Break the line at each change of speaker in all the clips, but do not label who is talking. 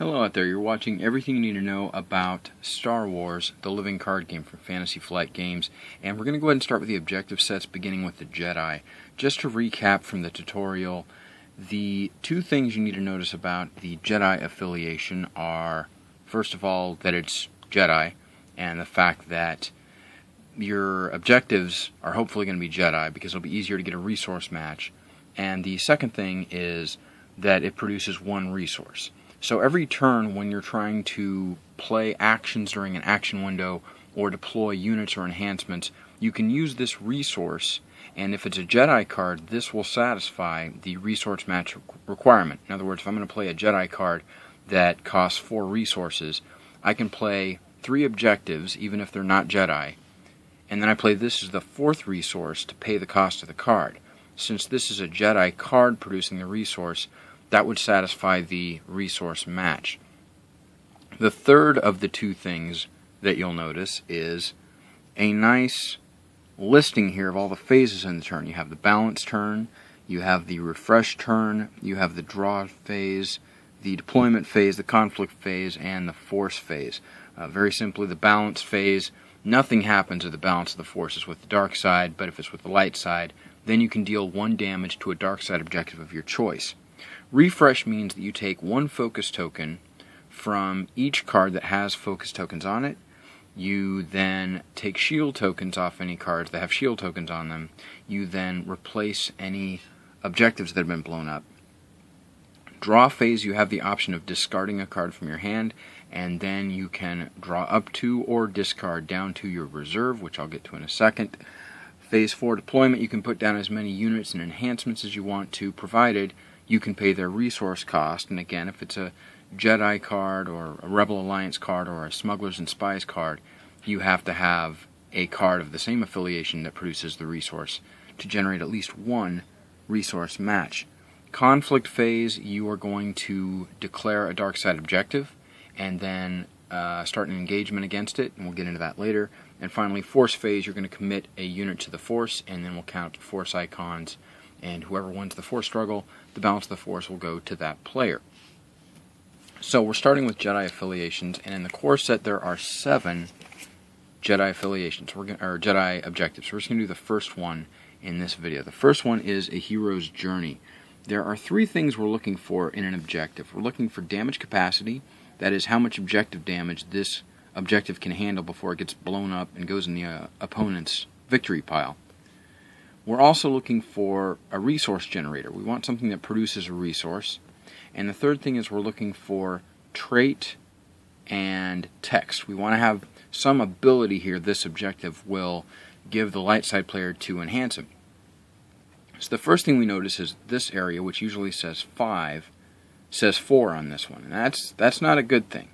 Hello out there, you're watching everything you need to know about Star Wars, the living card game from Fantasy Flight Games, and we're going to go ahead and start with the objective sets, beginning with the Jedi. Just to recap from the tutorial, the two things you need to notice about the Jedi affiliation are, first of all, that it's Jedi, and the fact that your objectives are hopefully going to be Jedi, because it'll be easier to get a resource match, and the second thing is that it produces one resource. So every turn when you're trying to play actions during an action window or deploy units or enhancements, you can use this resource, and if it's a Jedi card, this will satisfy the resource match requirement. In other words, if I'm going to play a Jedi card that costs 4 resources, I can play 3 objectives, even if they're not Jedi, and then I play this as the 4th resource to pay the cost of the card. Since this is a Jedi card producing the resource, that would satisfy the resource match. The third of the two things that you'll notice is a nice listing here of all the phases in the turn. You have the balance turn, you have the refresh turn, you have the draw phase, the deployment phase, the conflict phase, and the force phase. Very simply, the balance phase, nothing happens at the balance of the forces with the dark side, but if it's with the light side, then you can deal 1 damage to a dark side objective of your choice. Refresh means that you take 1 focus token from each card that has focus tokens on it. You then take shield tokens off any cards that have shield tokens on them. You then replace any objectives that have been blown up. Draw phase, you have the option of discarding a card from your hand, and then you can draw up to or discard down to your reserve, which I'll get to in a second. Phase 4 deployment, you can put down as many units and enhancements as you want to, provided you can pay their resource cost. And again, if it's a Jedi card or a Rebel Alliance card or a Smugglers and Spies card, you have to have a card of the same affiliation that produces the resource to generate at least 1 resource match. Conflict phase, you are going to declare a dark side objective and then start an engagement against it, and we'll get into that later. And finally, force phase, you're going to commit a unit to the force, and then we'll count up the force icons, and whoever wins the force struggle, the balance of the force will go to that player. So we're starting with Jedi affiliations, and in the core set there are 7 Jedi affiliations, or Jedi objectives. So we're just going to do the first one in this video. The first one is a hero's journey. There are 3 things we're looking for in an objective. We're looking for damage capacity, that is how much objective damage this objective can handle before it gets blown up and goes in the opponent's victory pile. We're also looking for a resource generator. We want something that produces a resource. And the third thing is we're looking for trait and text. We want to have some ability here this objective will give the light side player to enhance him. So the first thing we notice is this area, which usually says 5, says 4 on this one. And that's not a good thing.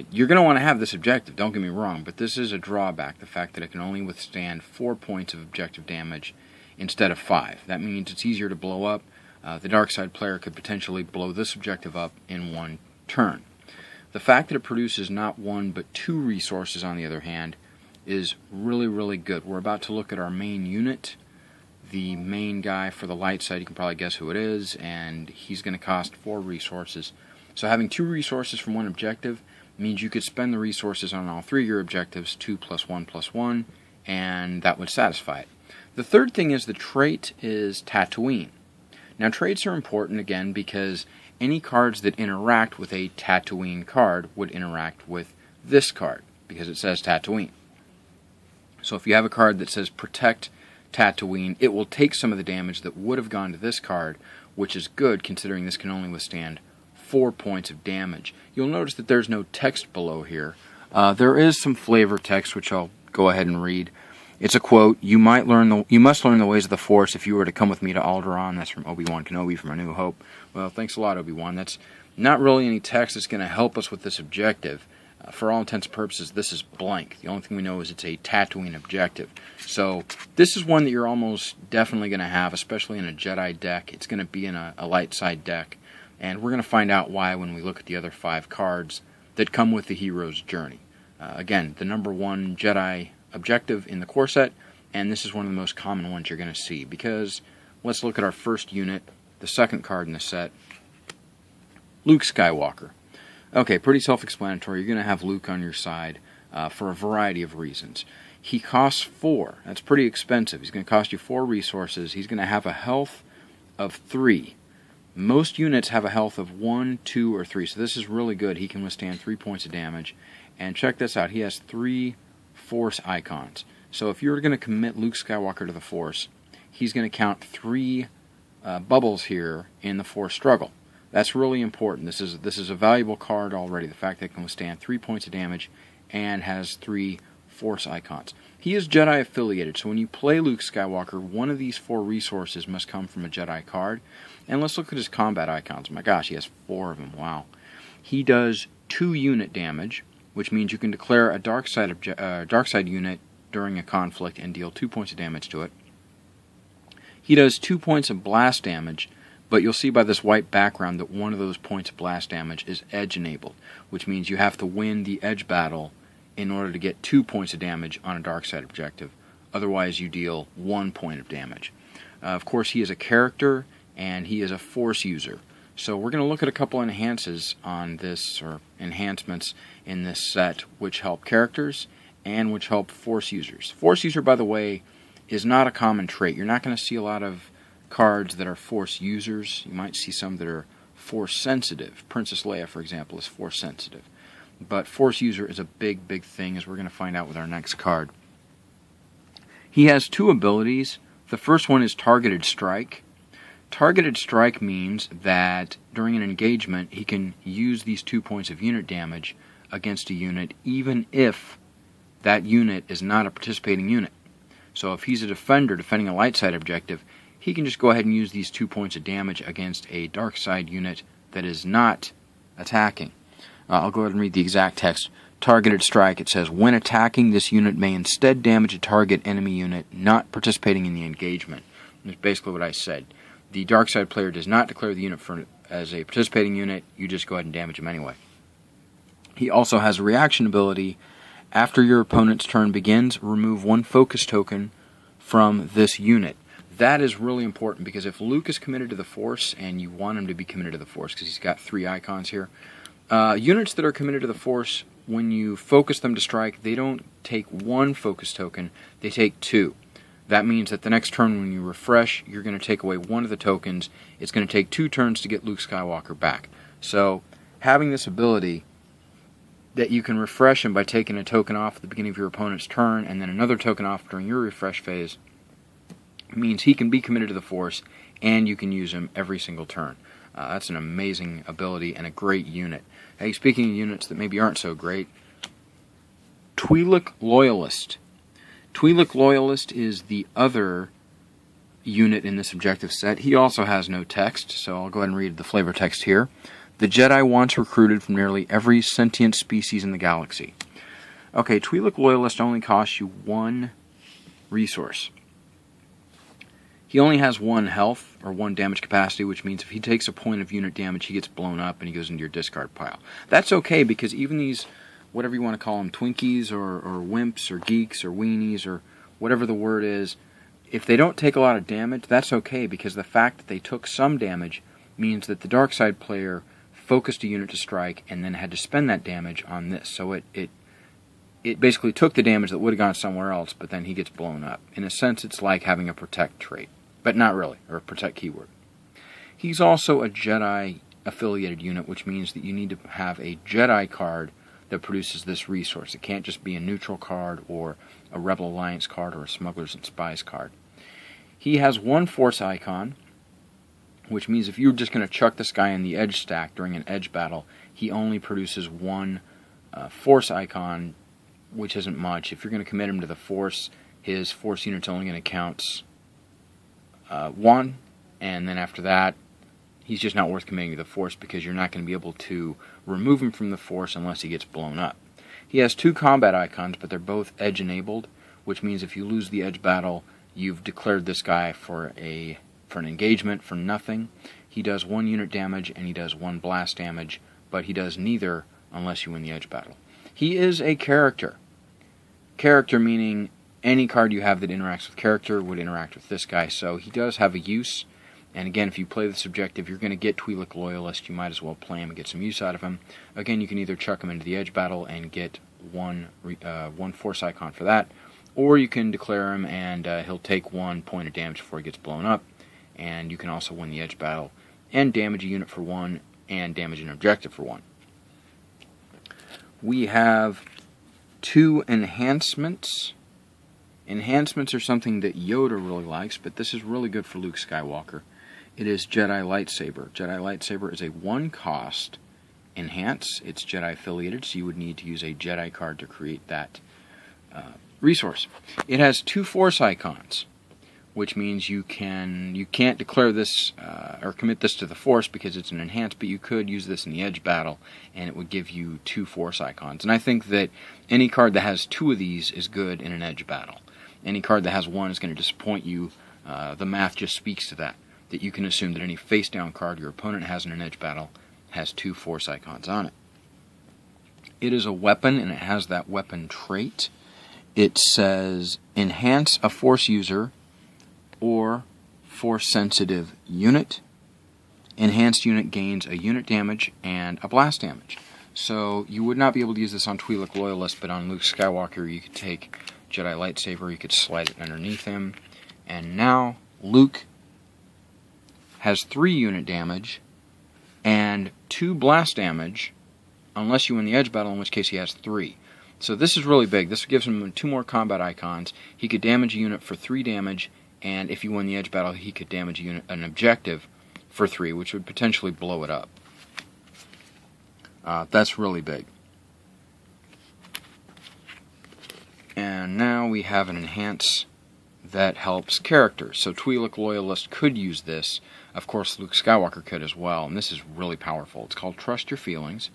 You're going to want to have this objective, don't get me wrong, but this is a drawback, the fact that it can only withstand 4 points of objective damage instead of 5. That means it's easier to blow up. The dark side player could potentially blow this objective up in 1 turn. The fact that it produces not 1 but 2 resources, on the other hand, is really, really good. We're about to look at our main unit. The main guy for the light side, you can probably guess who it is, and he's going to cost 4 resources. So having 2 resources from 1 objective means you could spend the resources on all 3 of your objectives, 2 + 1 + 1, and that would satisfy it. The third thing is the trait is Tatooine. Now traits are important again because any cards that interact with a Tatooine card would interact with this card because it says Tatooine. So if you have a card that says Protect Tatooine, it will take some of the damage that would have gone to this card, which is good considering this can only withstand 4 points of damage. You'll notice that there's no text below here. There is some flavor text which I'll go ahead and read. It's a quote, you must learn the ways of the Force if you were to come with me to Alderaan. That's from Obi-Wan Kenobi from A New Hope. Well, thanks a lot, Obi-Wan. That's not really any text that's going to help us with this objective. For all intents and purposes, this is blank. The only thing we know is it's a Tatooine objective. So this is one that you're almost definitely going to have, especially in a Jedi deck. It's going to be in a light side deck. And we're going to find out why when we look at the other 5 cards that come with the hero's journey. Again, the number 1 Jedi objective in the core set, and this is one of the most common ones you're going to see, because let's look at our first unit, the second card in the set, Luke Skywalker. Okay, pretty self-explanatory. You're going to have Luke on your side for a variety of reasons. He costs 4. That's pretty expensive. He's going to cost you 4 resources. He's going to have a health of 3. Most units have a health of 1, 2, or 3, so this is really good. He can withstand 3 points of damage. And check this out. He has 3 Force icons. So if you're going to commit Luke Skywalker to the Force, he's going to count 3 bubbles here in the Force struggle. That's really important. This is a valuable card already. The fact that it can withstand 3 points of damage and has 3 Force icons. He is Jedi affiliated, so when you play Luke Skywalker, one of these 4 resources must come from a Jedi card. And let's look at his combat icons. My gosh, he has 4 of them. Wow. He does 2 unit damage, which means you can declare a dark side unit during a conflict and deal 2 points of damage to it. He does 2 points of blast damage, but you'll see by this white background that one of those points of blast damage is edge enabled, which means you have to win the edge battle in order to get 2 points of damage on a dark side objective. Otherwise, you deal 1 point of damage. Of course, he is a character, and he is a Force user. So we're going to look at a couple enhances on this, or enhancements in this set, which help characters and which help Force users. Force user, by the way, is not a common trait. You're not going to see a lot of cards that are Force users. You might see some that are Force sensitive. Princess Leia, for example, is Force sensitive. But Force user is a big, big thing, as we're going to find out with our next card. He has 2 abilities. The first one is Targeted Strike. Targeted Strike means that during an engagement, he can use these 2 points of unit damage against a unit, even if that unit is not a participating unit. So if he's a defender defending a light side objective, he can just go ahead and use these 2 points of damage against a dark side unit that is not attacking. I'll go ahead and read the exact text. Targeted Strike, it says, when attacking, this unit may instead damage a target enemy unit not participating in the engagement. That's basically what I said. The dark side player does not declare the unit as a participating unit. You just go ahead and damage him anyway. He also has a reaction ability. After your opponent's turn begins, remove 1 focus token from this unit. That is really important, because if Luke is committed to the Force, and you want him to be committed to the Force because he's got 3 icons here, units that are committed to the Force, when you focus them to strike, they don't take 1 focus token, they take 2. That means that the next turn when you refresh, you're going to take away 1 of the tokens. It's going to take 2 turns to get Luke Skywalker back. So having this ability that you can refresh him by taking a token off at the beginning of your opponent's turn and then another token off during your refresh phase means he can be committed to the Force and you can use him every single turn. That's an amazing ability and a great unit. Hey, speaking of units that maybe aren't so great, Twi'lek Loyalist. Twi'lek Loyalist is the other unit in this objective set. He also has no text, so I'll go ahead and read the flavor text here. The Jedi once recruited from nearly every sentient species in the galaxy. Okay, Twi'lek Loyalist only costs you 1 resource. He only has 1 health, or 1 damage capacity, which means if he takes a point of unit damage, he gets blown up and he goes into your discard pile. That's okay, because even these, whatever you want to call them, Twinkies or wimps or geeks or weenies or whatever the word is, if they don't take a lot of damage, that's okay, because the fact that they took some damage means that the dark side player focused a unit to strike and then had to spend that damage on this. So it basically took the damage that would have gone somewhere else, but then he gets blown up. In a sense, it's like having a protect trait, but not really, or a protect keyword. He's also a Jedi affiliated unit, which means that you need to have a Jedi card that produces this resource. It can't just be a neutral card or a Rebel Alliance card or a Smugglers and Spies card. He has 1 Force icon, which means if you're just going to chuck this guy in the edge stack during an edge battle, he only produces 1 Force icon, which isn't much. If you're going to commit him to the Force, his Force unit's only going to count 1, and then after that, he's just not worth committing to the Force because you're not going to be able to remove him from the Force unless he gets blown up. He has 2 combat icons, but they're both edge enabled, which means if you lose the edge battle, you've declared this guy for an engagement for nothing. He does 1 unit damage and he does 1 blast damage, but he does neither unless you win the edge battle. He is a character. Character meaning any card you have that interacts with character would interact with this guy, so he does have a use. And again, if you play this objective, you're going to get Twi'lek Loyalist. You might as well play him and get some use out of him. Again, you can either chuck him into the edge battle and get one force icon for that, or you can declare him and he'll take 1 point of damage before he gets blown up. And you can also win the edge battle and damage a unit for 1 and damage an objective for 1. We have 2 enhancements. Enhancements are something that Yoda really likes, but this is really good for Luke Skywalker. It is Jedi Lightsaber. Jedi Lightsaber is a 1-cost enhance. It's Jedi affiliated, so you would need to use a Jedi card to create that resource. It has 2 force icons, which means you can't declare this or commit this to the force because it's an enhance, but you could use this in the edge battle and it would give you 2 force icons. And I think that any card that has 2 of these is good in an edge battle. Any card that has 1 is going to disappoint you. The math just speaks to that you can assume that any face down card your opponent has in an edge battle has 2 force icons on it. It is a weapon and it has that weapon trait. It says enhance a force user or force sensitive unit. Enhanced unit gains a unit damage and a blast damage. So you would not be able to use this on Twi'lek Loyalist, but on Luke Skywalker you could take Jedi Lightsaber, you could slide it underneath him, and now Luke has 3 unit damage and 2 blast damage, unless you win the edge battle, in which case he has 3. So this is really big. This gives him 2 more combat icons. He could damage a unit for 3 damage, and if you win the edge battle, he could damage a unit, an objective for 3, which would potentially blow it up. That's really big. And now we have an enhance that helps characters. So Twi'lek Loyalist could use this. Of course, Luke Skywalker could as well, and this is really powerful. It's called Trust Your Feelings.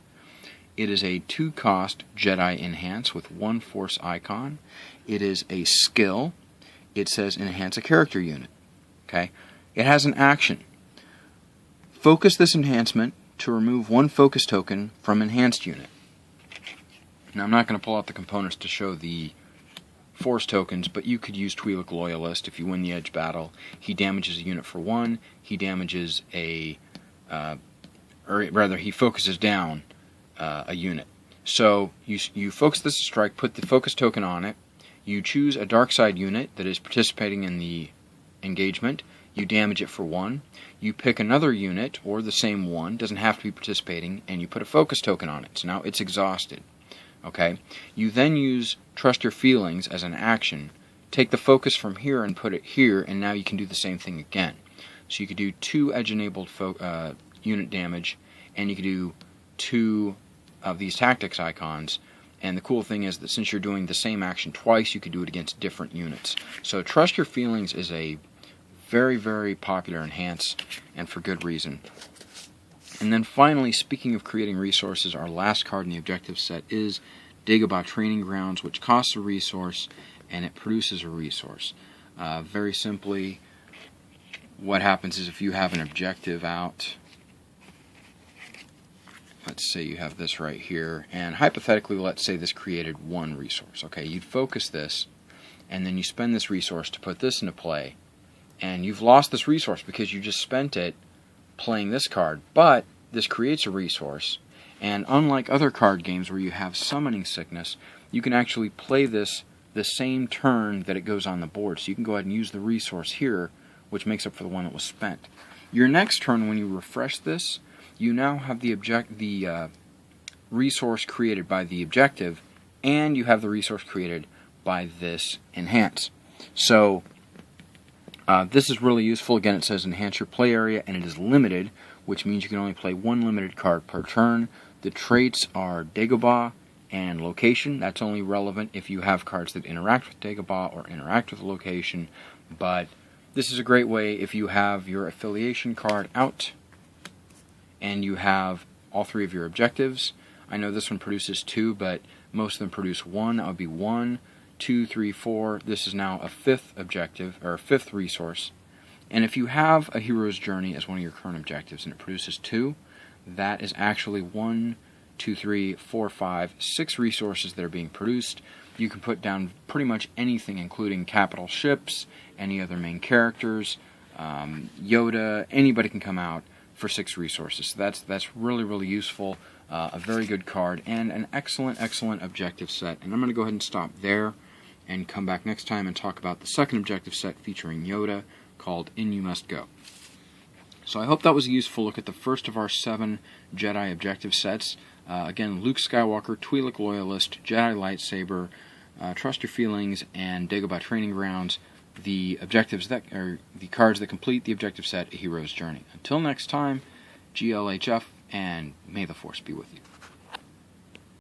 It is a 2-cost Jedi enhance with 1 force icon. It is a skill. It says enhance a character unit. Okay? It has an action. Focus this enhancement to remove 1 focus token from enhanced unit. Now I'm not going to pull out the components to show the force tokens, but you could use Twi'lek Loyalist. If you win the edge battle, he damages a unit for 1, he damages he focuses down a unit. So you focus this strike, put the focus token on it, you choose a dark side unit that is participating in the engagement, you damage it for 1, you pick another unit, or the same one, doesn't have to be participating, and you put a focus token on it. So now it's exhausted. Okay? You then use Trust Your Feelings as an action. Take the focus from here and put it here, and now you can do the same thing again. So you could do 2 edge-enabled unit damage, and you could do 2 of these tactics icons. And the cool thing is that since you're doing the same action twice, you could do it against different units. So Trust Your Feelings is a very, very popular enhance, and for good reason. And then finally, speaking of creating resources, our last card in the objective set is Dagobah Training Grounds, which costs a resource and it produces a resource. Very simply, what happens is if you have an objective out, let's say you have this right here, and hypothetically, let's say this created 1 resource. Okay, you'd focus this, and then you spend this resource to put this into play, and you've lost this resource because you just spent it playing this card, but this creates a resource, and unlike other card games where you have summoning sickness, you can actually play this the same turn that it goes on the board. So you can go ahead and use the resource here, which makes up for the one that was spent. Your next turn, when you refresh this, you now have the resource created by the objective, and you have the resource created by this enhance. So this is really useful. Again, it says enhance your play area, and it is limited, which means you can only play 1 limited card per turn. The traits are Dagobah and location. That's only relevant if you have cards that interact with Dagobah or interact with location, but this is a great way if you have your affiliation card out and you have all 3 of your objectives. I know this one produces 2, but most of them produce 1. That would be 1, 2, 3, 4. This is now a 5th objective, or a 5th resource. And if you have a hero's journey as one of your current objectives and it produces 2, that is actually 1, 2, 3, 4, 5, 6 resources that are being produced. You can put down pretty much anything, including capital ships, any other main characters, Yoda, anybody can come out for 6 resources. So that's really, really useful. A very good card, and an excellent, excellent objective set. And I'm going to go ahead and stop there and come back next time and talk about the second objective set featuring Yoda, called In You Must Go. So I hope that was a useful look at the first of our 7 Jedi objective sets. Again, Luke Skywalker, Twi'lek Loyalist, Jedi Lightsaber, Trust Your Feelings, and Dagobah Training Grounds. The objectives that are the cards that complete the objective set, A Hero's Journey. Until next time, GLHF, and may the Force be with you.